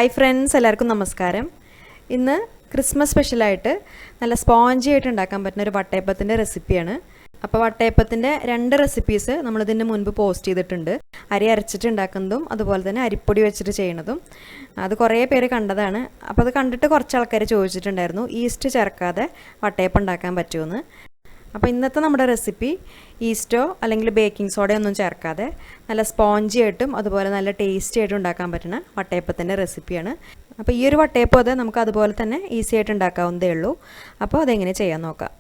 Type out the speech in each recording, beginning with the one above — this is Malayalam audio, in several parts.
ഹായ് ഫ്രണ്ട്സ്, എല്ലാവർക്കും നമസ്കാരം. ഇന്ന് ക്രിസ്മസ് സ്പെഷ്യലായിട്ട് നല്ല സ്പോഞ്ചി ആയിട്ട് ഉണ്ടാക്കാൻ പറ്റുന്ന ഒരു വട്ടയപ്പത്തിൻ്റെ റെസിപ്പിയാണ്. അപ്പോൾ വട്ടയപ്പത്തിൻ്റെ 2 റെസിപ്പീസ് നമ്മളിതിന് മുൻപ് പോസ്റ്റ് ചെയ്തിട്ടുണ്ട്. അരി അരച്ചിട്ട് ഉണ്ടാക്കുന്നതും അതുപോലെ തന്നെ അരിപ്പൊടി വെച്ചിട്ട് ചെയ്യുന്നതും. അത് കുറേ പേര് കണ്ടതാണ്. അപ്പോൾ അത് കണ്ടിട്ട് കുറച്ച് ആൾക്കാർ ചോദിച്ചിട്ടുണ്ടായിരുന്നു ഈസ്റ്റ് ചേർക്കാതെ വട്ടയപ്പം ഉണ്ടാക്കാൻ പറ്റുമെന്ന്. അപ്പോൾ ഇന്നത്തെ നമ്മുടെ റെസിപ്പി ഈസ്റ്റോ അല്ലെങ്കിൽ ബേക്കിംഗ് സോഡയോ ഒന്നും ചേർക്കാതെ നല്ല സ്പോഞ്ചി ആയിട്ടും അതുപോലെ നല്ല ടേസ്റ്റി ആയിട്ടും ഉണ്ടാക്കാൻ പറ്റുന്ന വട്ടയപ്പത്തിൻ്റെ റെസിപ്പിയാണ്. അപ്പോൾ ഈ ഒരു വട്ടയപ്പം അത് നമുക്ക് അതുപോലെ തന്നെ ഈസി ആയിട്ട് ഉണ്ടാക്കാവുന്നതേ ഉള്ളൂ. അപ്പോൾ അതെങ്ങനെ ചെയ്യാൻ നോക്കാം.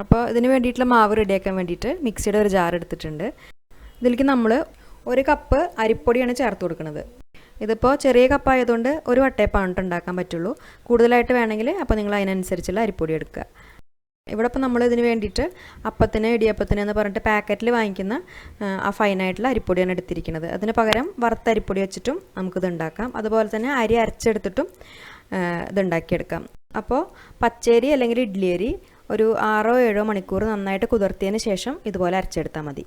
അപ്പോൾ ഇതിന് വേണ്ടിയിട്ടുള്ള മാവ് റെഡിയാക്കാൻ വേണ്ടിയിട്ട് മിക്സിയുടെ ഒരു ജാർ എടുത്തിട്ടുണ്ട്. ഇതിലേക്ക് നമ്മൾ 1 കപ്പ് അരിപ്പൊടിയാണ് ചേർത്ത് കൊടുക്കുന്നത്. ഇതിപ്പോൾ ചെറിയ കപ്പായതുകൊണ്ട് ഒരു വട്ടയപ്പമാണ് ഉണ്ടാക്കാൻ പറ്റുള്ളൂ. കൂടുതലായിട്ട് വേണമെങ്കിൽ അപ്പോൾ നിങ്ങൾ അതിനനുസരിച്ചുള്ള അരിപ്പൊടി എടുക്കുക. ഇവിടെ ഇപ്പോൾ നമ്മൾ ഇതിന് വേണ്ടിയിട്ട് അപ്പത്തിന് ഇടിയപ്പത്തിന് എന്ന് പറഞ്ഞിട്ട് പാക്കറ്റിൽ വാങ്ങിക്കുന്ന ആ ഫൈനായിട്ടുള്ള അരിപ്പൊടിയാണ് എടുത്തിരിക്കുന്നത്. അതിന് പകരം വറുത്ത അരിപ്പൊടി വെച്ചിട്ടും നമുക്കിത് ഉണ്ടാക്കാം. അതുപോലെ തന്നെ അരി അരച്ചെടുത്തിട്ടും ഇതുണ്ടാക്കിയെടുക്കാം. അപ്പോൾ പച്ചരി അല്ലെങ്കിൽ ഇഡ്ഡലി അരി ഒരു 6-7 മണിക്കൂർ നന്നായിട്ട് കുതിർത്തിയതിന് ശേഷം ഇതുപോലെ അരച്ചെടുത്താൽ മതി.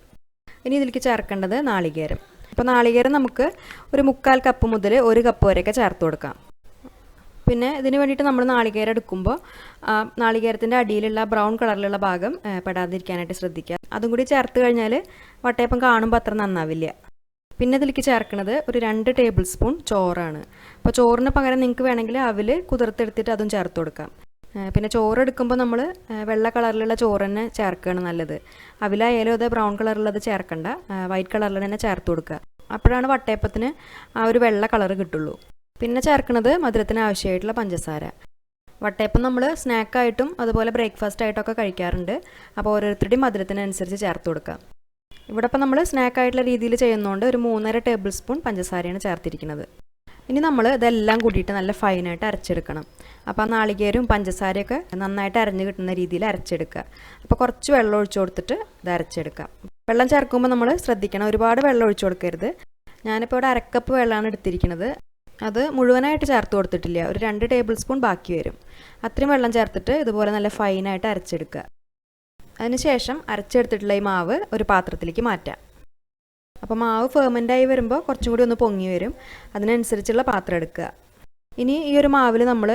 ഇനി ഇതിലേക്ക് ചേർക്കേണ്ടത് നാളികേരം. അപ്പോൾ നാളികേരം നമുക്ക് ഒരു 3/4 കപ്പ് മുതൽ 1 കപ്പ് വരെയൊക്കെ ചേർത്ത് കൊടുക്കാം. പിന്നെ ഇതിന് വേണ്ടിയിട്ട് നമ്മൾ നാളികേരം എടുക്കുമ്പോൾ നാളികേരത്തിൻ്റെ അടിയിലുള്ള ബ്രൗൺ കളറിലുള്ള ഭാഗം പെടാതിരിക്കാനായിട്ട് ശ്രദ്ധിക്കുക. അതും കൂടി ചേർത്ത് കഴിഞ്ഞാൽ വട്ടയപ്പം കാണുമ്പോൾ അത്ര നന്നാവില്ല. പിന്നെ ഇതിലേക്ക് ചേർക്കുന്നത് ഒരു 2 ടേബിൾ സ്പൂൺ ചോറാണ്. അപ്പോൾ ചോറിന് പകരം നിങ്ങൾക്ക് വേണമെങ്കിൽ അവിൽ കുതിർത്തെടുത്തിട്ട് അതും ചേർത്ത് കൊടുക്കാം. പിന്നെ ചോറ് എടുക്കുമ്പോൾ നമ്മൾ വെള്ള കളറിലുള്ള ചോറ് തന്നെ ചേർക്കുകയാണ് നല്ലത്. അവിലായാലും അത് ബ്രൗൺ കളറിലുള്ളത് ചേർക്കണ്ട, വൈറ്റ് കളറിൽ തന്നെ ചേർത്ത് കൊടുക്കുക. അപ്പോഴാണ് വട്ടയപ്പത്തിന് ആ ഒരു വെള്ള കളർ കിട്ടുള്ളൂ. പിന്നെ ചേർക്കുന്നത് മധുരത്തിന് ആവശ്യമായിട്ടുള്ള പഞ്ചസാര. വട്ടയപ്പം നമ്മൾ സ്നാക്കായിട്ടും അതുപോലെ ബ്രേക്ക്ഫാസ്റ്റ് ആയിട്ടൊക്കെ കഴിക്കാറുണ്ട്. അപ്പോൾ ഓരോരുത്തരുടെയും മധുരത്തിനനുസരിച്ച് ചേർത്ത് കൊടുക്കാം. ഇവിടെ ഇപ്പോൾ നമ്മൾ സ്നാക്കായിട്ടുള്ള രീതിയിൽ ചെയ്യുന്നതുകൊണ്ട് ഒരു 3.5 ടേബിൾ സ്പൂൺ പഞ്ചസാരയാണ് ചേർത്തിരിക്കുന്നത്. ഇനി നമ്മൾ ഇതെല്ലാം കൂടിയിട്ട് നല്ല ഫൈനായിട്ട് അരച്ചെടുക്കണം. അപ്പോൾ ആ നാളികേരവും പഞ്ചസാരയൊക്കെ നന്നായിട്ട് അരഞ്ഞ് കിട്ടുന്ന രീതിയിൽ അരച്ചെടുക്കുക. അപ്പോൾ കുറച്ച് വെള്ളം ഒഴിച്ചു കൊടുത്തിട്ട് ഇത് അരച്ചെടുക്കാം. വെള്ളം ചേർക്കുമ്പോൾ നമ്മൾ ശ്രദ്ധിക്കണം, ഒരുപാട് വെള്ളം ഒഴിച്ചു കൊടുക്കരുത്. ഞാനിപ്പോൾ ഇവിടെ 1/2 കപ്പ് വെള്ളമാണ് എടുത്തിരിക്കുന്നത്. അത് മുഴുവനായിട്ട് ചേർത്ത് കൊടുത്തിട്ടില്ല, ഒരു 2 ടേബിൾ സ്പൂൺ ബാക്കി വരും. അത്രയും വെള്ളം ചേർത്തിട്ട് ഇതുപോലെ നല്ല ഫൈനായിട്ട് അരച്ചെടുക്കുക. അതിനുശേഷം അരച്ചെടുത്തിട്ടുള്ള ഈ മാവ് ഒരു പാത്രത്തിലേക്ക് മാറ്റാം. അപ്പോൾ മാവ് ഫെർമെൻ്റായി വരുമ്പോൾ കുറച്ചും കൂടി ഒന്ന് പൊങ്ങി വരും. അതിനനുസരിച്ചുള്ള പാത്രം എടുക്കുക. ഇനി ഈ ഒരു മാവിൽ നമ്മൾ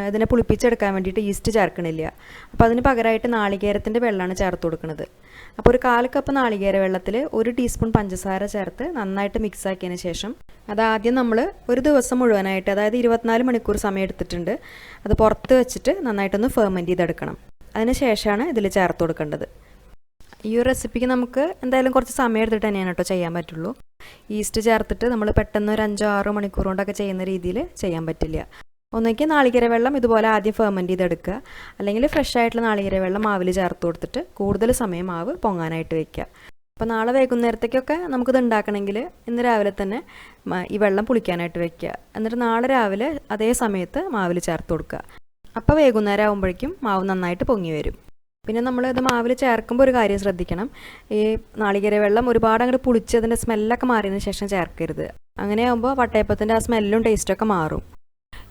ഇതിനെ പുളിപ്പിച്ചെടുക്കാൻ വേണ്ടിയിട്ട് ഈസ്റ്റ് ചേർക്കണില്ല. അപ്പോൾ അതിന് പകരമായിട്ട് നാളികേരത്തിൻ്റെ വെള്ളമാണ് ചേർത്ത് കൊടുക്കുന്നത്. അപ്പോൾ ഒരു 1/4 കപ്പ് നാളികേര വെള്ളത്തിൽ 1 ടീസ്പൂൺ പഞ്ചസാര ചേർത്ത് നന്നായിട്ട് മിക്സ് ആക്കിയതിന് ശേഷം അതാദ്യം നമ്മൾ ഒരു ദിവസം മുഴുവനായിട്ട്, അതായത് 24 മണിക്കൂർ സമയം എടുത്തിട്ടുണ്ട്, അത് പുറത്ത് വെച്ചിട്ട് നന്നായിട്ടൊന്ന് ഫെർമെൻറ്റ് ചെയ്തെടുക്കണം. അതിന് ശേഷമാണ് ഇതിൽ ചേർത്ത് കൊടുക്കേണ്ടത്. ഈ ഒരു റെസിപ്പിക്ക് നമുക്ക് എന്തായാലും കുറച്ച് സമയം എടുത്തിട്ട് തന്നെയാണ് കേട്ടോ ചെയ്യാൻ പറ്റുള്ളൂ. ഈസ്റ്റ് ചേർത്തിട്ട് നമ്മൾ പെട്ടെന്ന് ഒരു 5-6 മണിക്കൂർ കൊണ്ടൊക്കെ ചെയ്യുന്ന രീതിയിൽ ചെയ്യാൻ പറ്റില്ല. ഒന്നെങ്കിൽ നാളികേര വെള്ളം ഇതുപോലെ ആദ്യം ഫെർമെൻറ്റ് ചെയ്തെടുക്കുക, അല്ലെങ്കിൽ ഫ്രഷ് ആയിട്ടുള്ള നാളികേര വെള്ളം മാവിൽ ചേർത്ത് കൊടുത്തിട്ട് കൂടുതൽ സമയം മാവ് പൊങ്ങാനായിട്ട് വയ്ക്കുക. അപ്പോൾ നാളെ വൈകുന്നേരത്തേക്കൊക്കെ നമുക്കിത് ഉണ്ടാക്കണമെങ്കിൽ ഇന്ന് രാവിലെ തന്നെ ഈ വെള്ളം പുളിക്കാനായിട്ട് വയ്ക്കുക. എന്നിട്ട് നാളെ രാവിലെ അതേ സമയത്ത് മാവിൽ ചേർത്ത് കൊടുക്കുക. അപ്പോൾ വൈകുന്നേരം ആകുമ്പോഴേക്കും മാവ് നന്നായിട്ട് പൊങ്ങി വരും. പിന്നെ നമ്മൾ ഇത് മാവിൽ ചേർക്കുമ്പോൾ ഒരു കാര്യം ശ്രദ്ധിക്കണം, ഈ നാളികേര വെള്ളം ഒരുപാട് അങ്ങോട്ട് പുളിച്ചതിൻ്റെ സ്മെല്ലൊക്കെ മാറിയതിന് ശേഷം ചേർക്കരുത്. അങ്ങനെയാകുമ്പോൾ വട്ടയപ്പത്തിൻ്റെ ആ സ്മെല്ലും ടേസ്റ്റൊക്കെ മാറും.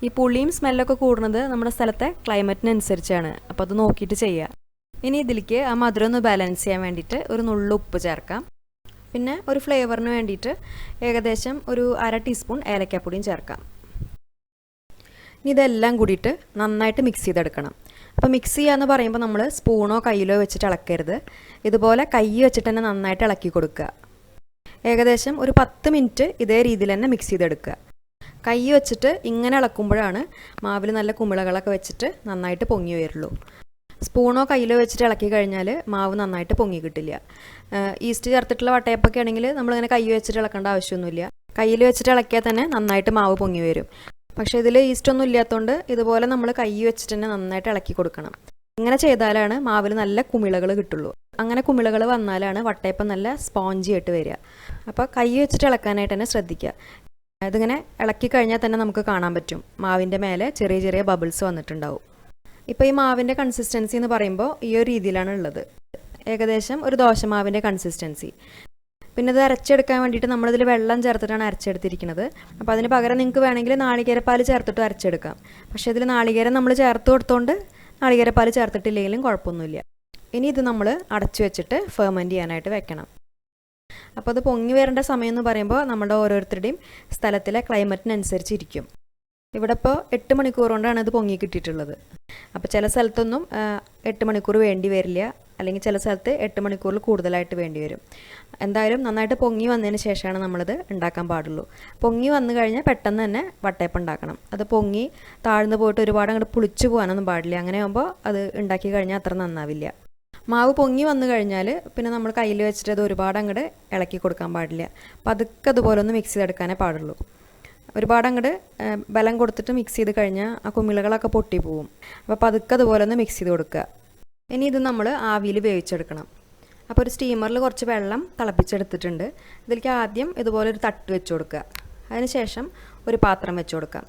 ഈ പുളിയും സ്മെല്ലൊക്കെ കൂടുന്നത് നമ്മുടെ സ്ഥലത്തെ ക്ലൈമറ്റിനനുസരിച്ചാണ്. അപ്പോൾ അത് നോക്കിയിട്ട് ചെയ്യുക. ഇനി ഇതിലേക്ക് ആ മധുരം ഒന്ന് ബാലൻസ് ചെയ്യാൻ വേണ്ടിയിട്ട് ഒരു നുള്ളു ഉപ്പ് ചേർക്കാം. പിന്നെ ഒരു ഫ്ലേവറിന് വേണ്ടിയിട്ട് ഏകദേശം ഒരു 1/2 ടീസ്പൂൺ ഏലക്കാപ്പൊടിയും ചേർക്കാം. ഇനി ഇതെല്ലാം കൂടിയിട്ട് നന്നായിട്ട് മിക്സ് ചെയ്തെടുക്കണം. അപ്പോൾ മിക്സ് ചെയ്യാന്ന് പറയുമ്പോൾ നമ്മൾ സ്പൂണോ കയ്യിലോ വെച്ചിട്ട് ഇളക്കരുത്. ഇതുപോലെ കൈ വെച്ചിട്ട് തന്നെ നന്നായിട്ട് ഇളക്കി കൊടുക്കുക. ഏകദേശം ഒരു 10 മിനിറ്റ് ഇതേ രീതിയിൽ തന്നെ മിക്സ് ചെയ്തെടുക്കുക. കൈ വെച്ചിട്ട് ഇങ്ങനെ ഇളക്കുമ്പോഴാണ് മാവിൽ നല്ല കുമിളകളൊക്കെ വെച്ചിട്ട് നന്നായിട്ട് പൊങ്ങി വരുള്ളൂ. സ്പൂണോ കയ്യിലോ വെച്ചിട്ട് ഇളക്കി കഴിഞ്ഞാൽ മാവ് നന്നായിട്ട് പൊങ്ങി കിട്ടില്ല. ഈസ്റ്റ് ചേർത്തിട്ടുള്ള വട്ടയപ്പൊക്കെ ആണെങ്കിൽ നമ്മളിങ്ങനെ കൈ വെച്ചിട്ട് ഇളക്കേണ്ട ആവശ്യമൊന്നുമില്ല. കയ്യിൽ വെച്ചിട്ട് ഇളക്കിയാൽ തന്നെ നന്നായിട്ട് മാവ് പൊങ്ങി വരും. പക്ഷേ ഇതിൽ ഈസ്റ്റൊന്നും ഇല്ലാത്തതുകൊണ്ട് ഇതുപോലെ നമ്മൾ കൈ വെച്ചിട്ട് തന്നെ നന്നായിട്ട് ഇളക്കി കൊടുക്കണം. ഇങ്ങനെ ചെയ്താലാണ് മാവിൽ നല്ല കുമിളകൾ കിട്ടുള്ളൂ. അങ്ങനെ കുമിളകൾ വന്നാലാണ് വട്ടയപ്പം നല്ല സ്പോഞ്ചി ആയിട്ട് വരിക. അപ്പോൾ കൈ വെച്ചിട്ട് ഇളക്കാനായിട്ട് തന്നെ ശ്രദ്ധിക്കുക. ഇതിങ്ങനെ ഇളക്കി കഴിഞ്ഞാൽ തന്നെ നമുക്ക് കാണാൻ പറ്റും മാവിൻ്റെ മേലെ ചെറിയ ചെറിയ ബബിൾസ് വന്നിട്ടുണ്ടാവും. ഇപ്പോൾ ഈ മാവിൻ്റെ കൺസിസ്റ്റൻസി എന്ന് പറയുമ്പോൾ ഈ ഒരു രീതിയിലാണ് ഉള്ളത്, ഏകദേശം ഒരു ദോശമാവിൻ്റെ കൺസിസ്റ്റൻസി. പിന്നെ ഇത് അരച്ചെടുക്കാൻ വേണ്ടിയിട്ട് നമ്മളിതിൽ വെള്ളം ചേർത്തിട്ടാണ് അരച്ചെടുത്തിരിക്കുന്നത്. അപ്പോൾ അതിന് പകരം നിങ്ങൾക്ക് വേണമെങ്കിൽ നാളികേരപ്പാൽ ചേർത്തിട്ട് അരച്ചെടുക്കാം. പക്ഷേ ഇതിൽ നാളികേരം നമ്മൾ ചേർത്ത് കൊടുത്തോണ്ട് നാളികേരപ്പാൽ ചേർത്തിട്ടില്ലെങ്കിലും കുഴപ്പമൊന്നുമില്ല. ഇനി ഇത് നമ്മൾ അടച്ചു വെച്ചിട്ട് ഫെർമെൻറ്റ് ചെയ്യാനായിട്ട് വെക്കണം. അപ്പോൾ അത് പൊങ്ങി വരേണ്ട സമയം എന്ന് പറയുമ്പോൾ നമ്മുടെ ഓരോരുത്തരുടെയും സ്ഥലത്തിലെ ക്ലൈമറ്റിനനുസരിച്ചിരിക്കും. ഇവിടെ ഇപ്പോൾ 8 മണിക്കൂർ കൊണ്ടാണ് ഇത് പൊങ്ങി കിട്ടിയിട്ടുള്ളത്. അപ്പോൾ ചില സ്ഥലത്തൊന്നും 8 മണിക്കൂർ വേണ്ടി വരില്ല, അല്ലെങ്കിൽ ചില സ്ഥലത്ത് 8 മണിക്കൂറിൽ കൂടുതലായിട്ട് വേണ്ടി വരും. എന്തായാലും നന്നായിട്ട് പൊങ്ങി വന്നതിന് ശേഷമാണ് നമ്മളിത് ഉണ്ടാക്കാൻ പാടുള്ളൂ. പൊങ്ങി വന്നു കഴിഞ്ഞാൽ പെട്ടെന്ന് തന്നെ വട്ടയപ്പം ഉണ്ടാക്കണം. അത് പൊങ്ങി താഴ്ന്നു പോയിട്ട് ഒരുപാട് അങ്ങോട്ട് പുളിച്ചു പോകാനൊന്നും പാടില്ല. അങ്ങനെ ആകുമ്പോൾ അത് ഉണ്ടാക്കി കഴിഞ്ഞാൽ അത്ര നന്നാവില്ല. മാവ് പൊങ്ങി വന്നു കഴിഞ്ഞാൽ പിന്നെ നമ്മൾ കയ്യിൽ വെച്ചിട്ട് അത് ഒരുപാട് അങ്ങോട്ട് ഇളക്കി കൊടുക്കാൻ പാടില്ല. പതുക്കെ അതുപോലെ ഒന്ന് മിക്സ് ചെയ്തെടുക്കാനേ പാടുള്ളൂ. ഒരുപാട് അങ്ങോട്ട് ബലം കൊടുത്തിട്ട് മിക്സ് ചെയ്ത് കഴിഞ്ഞാൽ ആ കുമിളകളൊക്കെ പൊട്ടി പോവും. അപ്പോൾ പതുക്കെ അതുപോലെ ഒന്ന് മിക്സ് ചെയ്ത് കൊടുക്കുക. ഇനി ഇത് നമ്മൾ ആവിയിൽ വേവിച്ചെടുക്കണം. അപ്പോൾ ഒരു സ്റ്റീമറിൽ കുറച്ച് വെള്ളം തിളപ്പിച്ചെടുത്തിട്ടുണ്ട്. ഇതിലേക്ക് ആദ്യം ഇതുപോലെ ഒരു തട്ട് വെച്ച് കൊടുക്കുക. അതിനുശേഷം ഒരു പാത്രം വെച്ച് കൊടുക്കാം.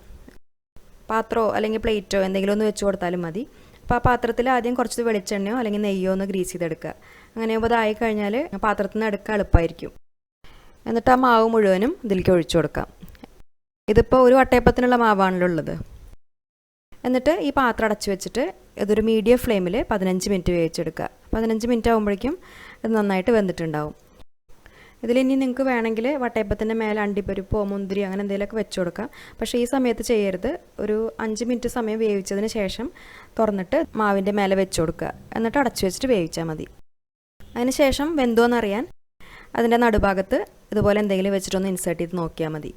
പാത്രമോ അല്ലെങ്കിൽ പ്ലേറ്റോ എന്തെങ്കിലും ഒന്ന് വെച്ച് കൊടുത്താലും മതി. അപ്പോൾ ആ പാത്രത്തിൽ ആദ്യം കുറച്ച് വെളിച്ചെണ്ണയോ അല്ലെങ്കിൽ നെയ്യോ ഒന്ന് ഗ്രീസ് ചെയ്തെടുക്കുക. അങ്ങനെ ആകുമ്പോൾ അതായി കഴിഞ്ഞാൽ പാത്രത്തിൽ നിന്ന് എടുക്കാൻ എളുപ്പമായിരിക്കും. എന്നിട്ട് ആ മാവ് മുഴുവനും ഇതിലേക്ക് ഒഴിച്ചു കൊടുക്കാം. ഇതിപ്പോൾ ഒരു വട്ടയപ്പത്തിനുള്ള മാവാണല്ലോ ഉള്ളത്. എന്നിട്ട് ഈ പാത്രം അടച്ചു വെച്ചിട്ട് ഇതൊരു മീഡിയം ഫ്ലെയിമിൽ 15 മിനിറ്റ് വേവിച്ചെടുക്കുക. 15 മിനിറ്റ് ആകുമ്പോഴേക്കും ഇത് നന്നായിട്ട് വെന്തിട്ടുണ്ടാവും. ഇതിലിനി നിങ്ങൾക്ക് വേണമെങ്കിൽ വട്ടയപ്പത്തിൻ്റെ മേലെ അണ്ടിപ്പരിപ്പോ മുന്തിരി അങ്ങനെ എന്തെങ്കിലുമൊക്കെ വെച്ച് കൊടുക്കാം. പക്ഷേ ഈ സമയത്ത് ചെയ്യരുത്. ഒരു 5 മിനിറ്റ് സമയം വേവിച്ചതിന് ശേഷം തുറന്നിട്ട് മാവിൻ്റെ മേലെ വെച്ച് കൊടുക്കുക. എന്നിട്ട് അടച്ചു വെച്ചിട്ട് വേവിച്ചാൽ മതി. അതിന് ശേഷം വെന്തോന്നറിയാൻ അതിൻ്റെ നടുഭാഗത്ത് ഇതുപോലെ എന്തെങ്കിലും വെച്ചിട്ടൊന്ന് ഇൻസേർട്ട് ചെയ്ത് നോക്കിയാൽ മതി.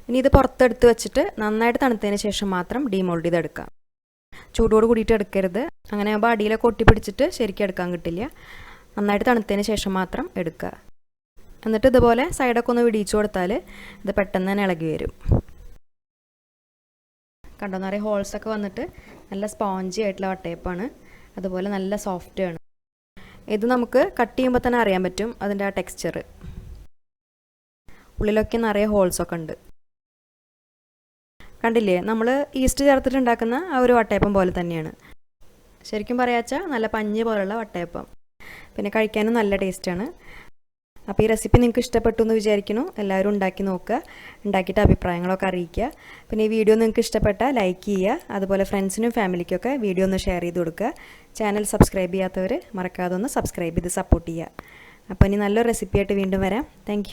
ഇനി ഇത് പുറത്തെടുത്ത് വെച്ചിട്ട് നന്നായിട്ട് തണുത്തതിന് ശേഷം മാത്രം ഡീമോൾഡ് ചെയ്തെടുക്കാം. ചൂടോട് കൂടിയിട്ട് എടുക്കരുത്. അങ്ങനെ ആകുമ്പോൾ അടിയിലൊക്കെ ഒട്ടി പിടിച്ചിട്ട് ശരിക്കും എടുക്കാൻ കിട്ടില്ല. നന്നായിട്ട് തണുത്തതിന് ശേഷം മാത്രം എടുക്കുക. എന്നിട്ട് ഇതുപോലെ സൈഡൊക്കെ ഒന്ന് വിടിയിച്ചു കൊടുത്താൽ ഇത് പെട്ടെന്ന് തന്നെ ഇളകി വരും. കണ്ടോ, നിറയെ ഹോൾസൊക്കെ വന്നിട്ട് നല്ല സ്പോഞ്ചി ആയിട്ടുള്ള വട്ടയപ്പാണ്. അതുപോലെ നല്ല സോഫ്റ്റാണ്. ഇത് നമുക്ക് കട്ട് ചെയ്യുമ്പോൾ തന്നെ അറിയാൻ പറ്റും അതിൻ്റെ ആ ടെക്സ്ചർ. ഉള്ളിലൊക്കെ നിറയെ ഹോൾസൊക്കെ ഉണ്ട്. കണ്ടില്ലേ, നമ്മൾ ഈസ്റ്റ് ചേർത്തിട്ട് ഉണ്ടാക്കുന്ന ആ ഒരു വട്ടയപ്പം പോലെ തന്നെയാണ്. ശരിക്കും പറയാച്ചാൽ നല്ല പഞ്ഞ് പോലുള്ള വട്ടയപ്പം. പിന്നെ കഴിക്കാനും നല്ല ടേസ്റ്റാണ്. അപ്പോൾ ഈ റെസിപ്പി നിങ്ങൾക്ക് ഇഷ്ടപ്പെട്ടു എന്ന് വിചാരിക്കുന്നു. എല്ലാവരും ഉണ്ടാക്കി നോക്കുക. ഉണ്ടാക്കിയിട്ട് അഭിപ്രായങ്ങളൊക്കെ അറിയിക്കുക. പിന്നെ ഈ വീഡിയോ നിങ്ങൾക്ക് ഇഷ്ടപ്പെട്ടാൽ ലൈക്ക് ചെയ്യുക. അതുപോലെ ഫ്രണ്ട്സിനും ഫാമിലിക്കൊക്കെ വീഡിയോ ഒന്ന് ഷെയർ ചെയ്ത് കൊടുക്കുക. ചാനൽ സബ്സ്ക്രൈബ് ചെയ്യാത്തവർ മറക്കാതെ ഒന്ന് സബ്സ്ക്രൈബ് ചെയ്ത് സപ്പോർട്ട് ചെയ്യുക. അപ്പോൾ ഇനി നല്ലൊരു റെസിപ്പിയായിട്ട് വീണ്ടും വരാം. താങ്ക്